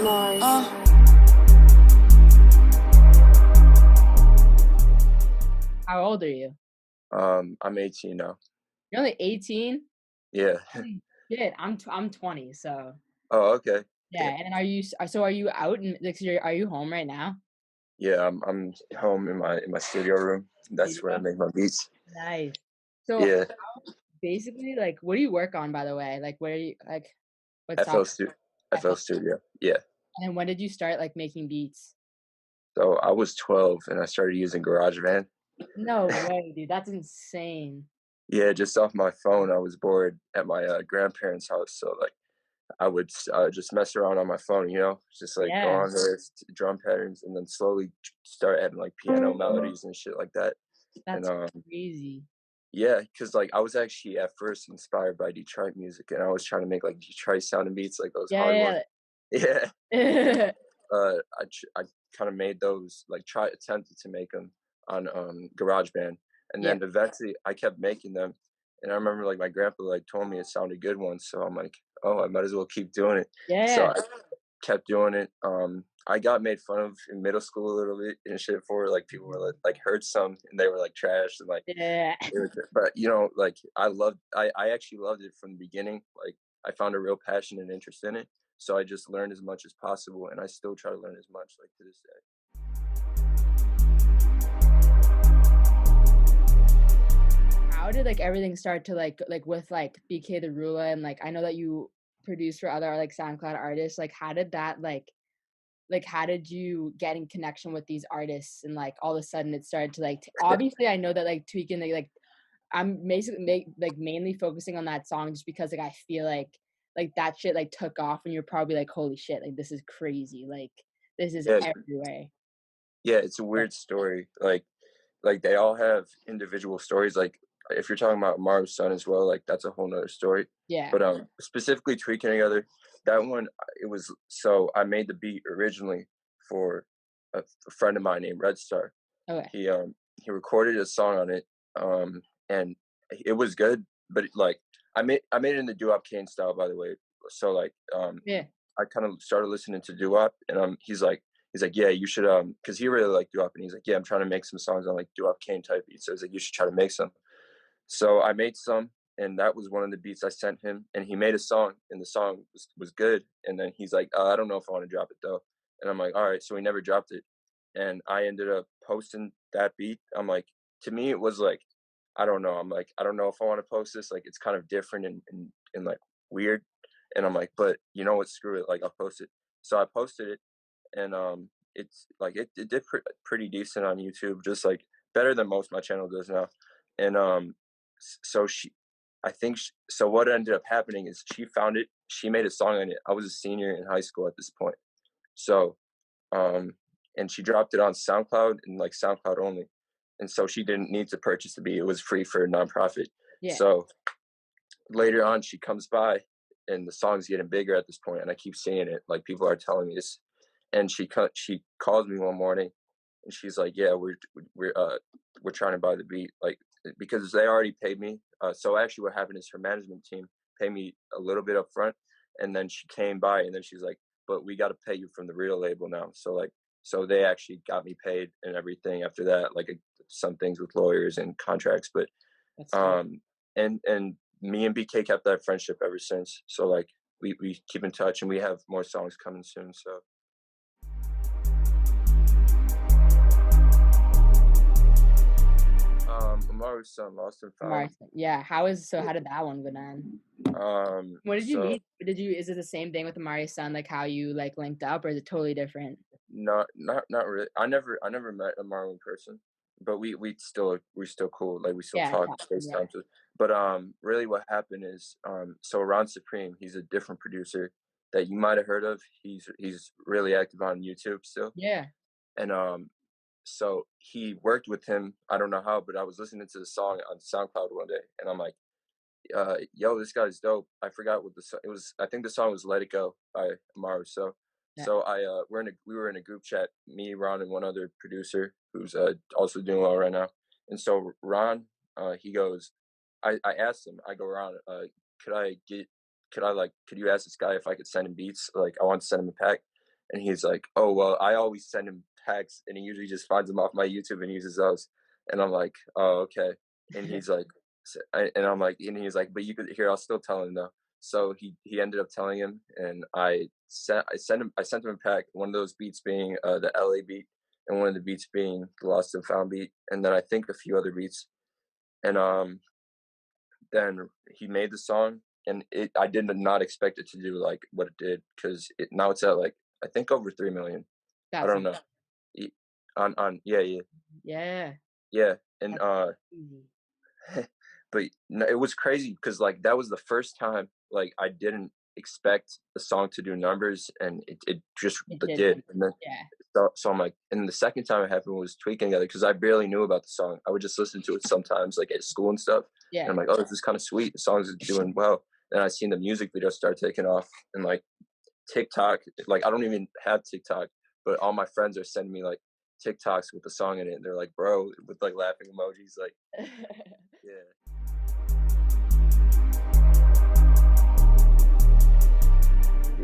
Nice. How old are you? I'm 18 now. You're only 18? Yeah. Holy shit, I'm 20, so Oh, okay. yeah, Yeah. and then are you out and like, so are you home right now? Yeah, I'm home in my studio room. That's where I Studio? make my beats. Nice. So, Yeah. basically, like, what do you work on, by the way? Like, what are you like, what FL software? Stu FL Studio. Yeah. And when did you start, like, making beats? So I was 12 and I started using GarageBand. No way, dude, that's insane. Yeah, just off my phone. I was bored at my grandparents' house, so like I would just mess around on my phone, just like go Yeah, on there, drum patterns, and then slowly start adding like piano melodies and shit like that. And that's crazy. yeah, because like I was actually at first inspired by Detroit music, and I was trying to make like Detroit sounding beats, like those hard ones. Yeah, Yeah, and yeah. I kind of made those, like attempted to make them on GarageBand, and Yeah, then eventually I kept making them, and I remember like my grandpa like told me it sounded good once, so I'm like, oh, I might as well keep doing it. So yeah, I kept doing it. I got made fun of in middle school a little bit and shit for it. Like people were like heard some and they were like trash and like yeah. but like I actually loved it from the beginning. Like I found a real passion and interest in it. So I just learned as much as possible and I still try to learn as much like to this day. How did, like, everything start to, like, with, like, BKTHERULA and, like, I know that you produce for other, like, SoundCloud artists, like, how did that, like, how did you get in connection with these artists and, like, all of a sudden it started to, like obviously, I know that, like, Tweakin', like, I'm basically like, mainly focusing on that song just because, like, I feel like, that shit, like, took off and you're probably like, "Holy shit, like, this is crazy, like, this is Yeah, everywhere." yeah, it's a But weird story. Like they all have individual stories. Like if you're talking about Maru's son as well, like that's a whole nother story. yeah. But specifically Tweaking Together, that one it was so I made the beat originally for a friend of mine named Red Star. Okay. He recorded a song on it, and it was good, but like I made it in the doo-wop Kane style, by the way. So like Yeah. I kind of started listening to doo-wop, and he's like, yeah, you should because he really liked doo-wop, and he's like, yeah, I'm trying to make some songs on like doo-wop Kane type beats. So he's like, you should try to make some. So I made some, and that was one of the beats I sent him, and he made a song, and the song was good. And then he's like, I don't know if I want to drop it though, and I'm like, all right. So he never dropped it, and I ended up posting that beat. I'm like, to me, it was like, I don't know. I'm like, I don't know if I want to post this. Like, it's kind of different and like weird. And I'm like, but you know what? Screw it. Like, I'll post it. So I posted it, and it's like it did pretty decent on YouTube, just like better than most my channel does now. And so I think so. What ended up happening is she found it. She made a song on it. I was a senior in high school at this point. So um, and she dropped it on SoundCloud and like SoundCloud only. And so she didn't need to purchase the beat. It was free for a nonprofit. Yeah. So later on, she comes by, and the song's getting bigger at this point, and I keep seeing it. Like people are telling me this, and she calls me one morning, and she's like, "Yeah, we're trying to buy the beat, like because they already paid me. So actually, what happened is her management team paid me a little bit up front, and then she came by, and then she's like, "But we got to pay you from the real label now." So like, so they actually got me paid and everything after that, like some things with lawyers and contracts, but That's dope. um, and me and BK kept that friendship ever since. So like we keep in touch, and we have more songs coming soon. So Amaru's son, Lost and Found. Martha. Yeah, how did that one go down? What did you So meet? Is it the same thing with Amari's son, like, how you, like, linked up, or is it totally different? not really. I never met Amaru in person, but we're still cool. Like we still Yeah, talk yeah. FaceTime. But really what happened is so Ron Supreme, he's a different producer that you might have heard of. He's really active on YouTube still, Yeah. and so he worked with him. I don't know how, but I was listening to the song on SoundCloud one day, and I'm like, yo, this guy's dope. I forgot what it was. I think the song was "Let It Go" by Amaru. So, Yeah. so I we were in a group chat, me, Ron, and one other producer who's also doing well right now. And so Ron, he goes, I asked him, I go, Ron, could I get, could I like, could you ask this guy if I could send him beats? Like I want to send him a pack. And he's like, "Oh, well, I always send him texts, and he usually just finds them off my YouTube and uses those." And I'm like, "Oh, okay." And he's like, and I'm like, and he's like, "But you could here, I'll still tell him though." So he ended up telling him, and I sent him a pack. One of those beats being the LA beat, and one of the beats being the Lost and Found beat, and then I think a few other beats. And then he made the song, and I did not expect it to do like what it did, because now it's at like I think over 3 million. I That's don't know. E- on yeah, yeah. yeah, and That's crazy. but no, it was crazy because like that was the first time like I didn't expect the song to do numbers, and it just It it did. did. And then Yeah. so I'm like, and the second time it happened was Tweaking Together, because I barely knew about the song. I would just listen to it sometimes like at school and stuff, and Yeah. I'm like, oh, this is kind of sweet. The song's doing well. And I seen the music video start taking off, and like TikTok, like I don't even have TikTok, but all my friends are sending me like TikToks with the song in it, and they're like, bro, with like laughing emojis, like, yeah.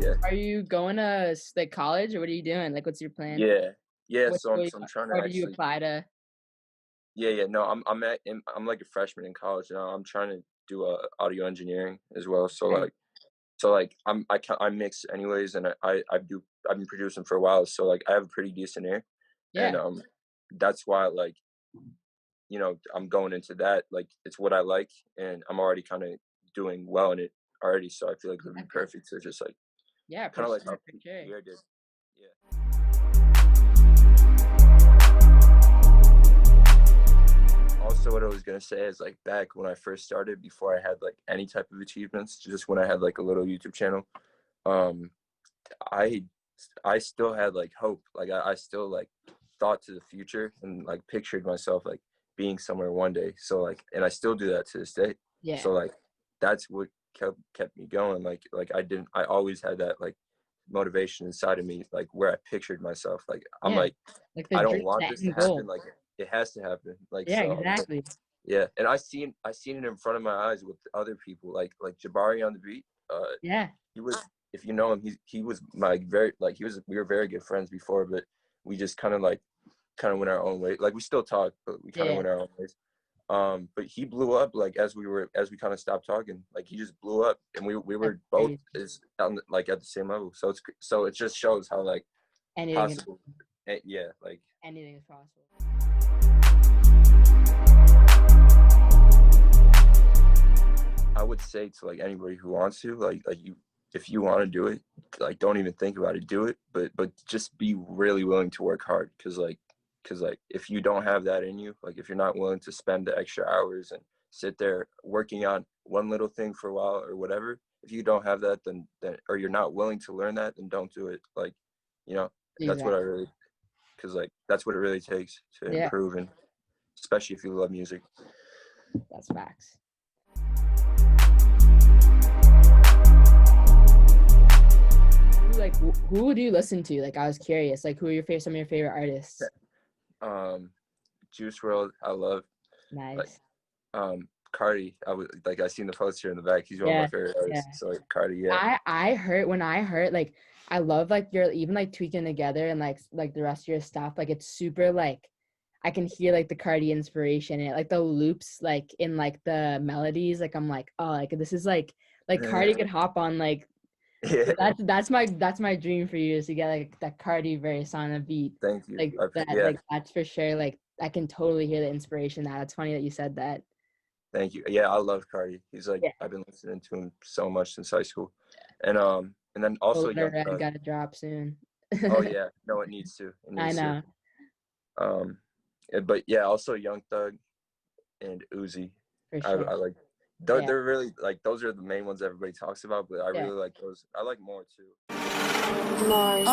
Yeah, Are you going to like college, or what are you doing? Like, what's your plan? yeah, yeah. What So school I'm trying to or did you actually, apply to? yeah. No, I'm like a freshman in college now. I'm trying to do audio engineering as well. Okay. So like I mix anyways, and I've been producing for a while. So like I have a pretty decent ear, and Yeah. that's why like I'm going into that. Like it's what I like, and I'm already kind of doing well in it already. So I feel like it would be Exactly. perfect to just like Yeah, kind for of like how sure, for sure. Pierre did. Yeah. Also, what I was gonna say is like back when I first started, before I had like any type of achievements, just when I had like a little YouTube channel, um, I I still had like hope. Like I still like thought to the future and like pictured myself like being somewhere one day. So like, and I still do that to this day. Yeah. So like that's what kept me going. I always had that like motivation inside of me, like where I pictured myself. Like I'm Yeah. like, Like the I don't dream, want the this to end happen. goal. Like it has to happen. Like Yeah, so I'm like, exactly. yeah. And I seen it in front of my eyes with other people, like Jabari on the beat. Yeah. He was, if you know him, he was my very like he was we were very good friends before, but we just kind of went our own way. Like we still talk, but we kind of Yeah. went our own ways. But he blew up like as we kind of stopped talking. Like he just blew up, and we That's were both crazy. like at the same level. So it just shows how like Anything is possible. Yeah, like anything is possible. I would say to like anybody who wants to, if you want to do it, like don't even think about it, do it. But just be really willing to work hard, because if you don't have that in you, like if you're not willing to spend the extra hours and sit there working on one little thing for a while or whatever, if you don't have that, then or you're not willing to learn that, then don't do it. Like, you know, that's what I Exactly. really, because like that's what it really takes to Yeah, improve, and especially if you love music. that's facts. Who do you listen to? Like, I was curious. Like, who are some of your favorite artists? Um, Juice World, I love. Like Nice. Cardi, I seen the poster in the back. He's one of my Yeah. favorite Yeah. artists. So like Cardi, yeah. I heard when I heard like I love like your even like Tweaking Together and like the rest of your stuff. Like it's super like I can hear like the Cardi inspiration in it, like the loops like in like the melodies. Like I'm like, oh, like this is like Cardi could hop on like Yeah. that's my dream for you is to get like that Cardi verse on a beat. Thank you. Like that Yeah, like that's for sure. Like I can totally hear the inspiration now. It's funny that you said that. thank you. Yeah, I love Cardi. He's like Yeah. I've been listening to him so much since high school, and then Oh, also Letter Young Red Thug. gotta drop soon. Oh yeah, no, it needs to. It I needs to. know. Um, but yeah, also Young Thug and Uzi. For I sure. like. Yeah. They're really like those are the main ones everybody talks about, but I Yeah. really like those. I like more too. Mars.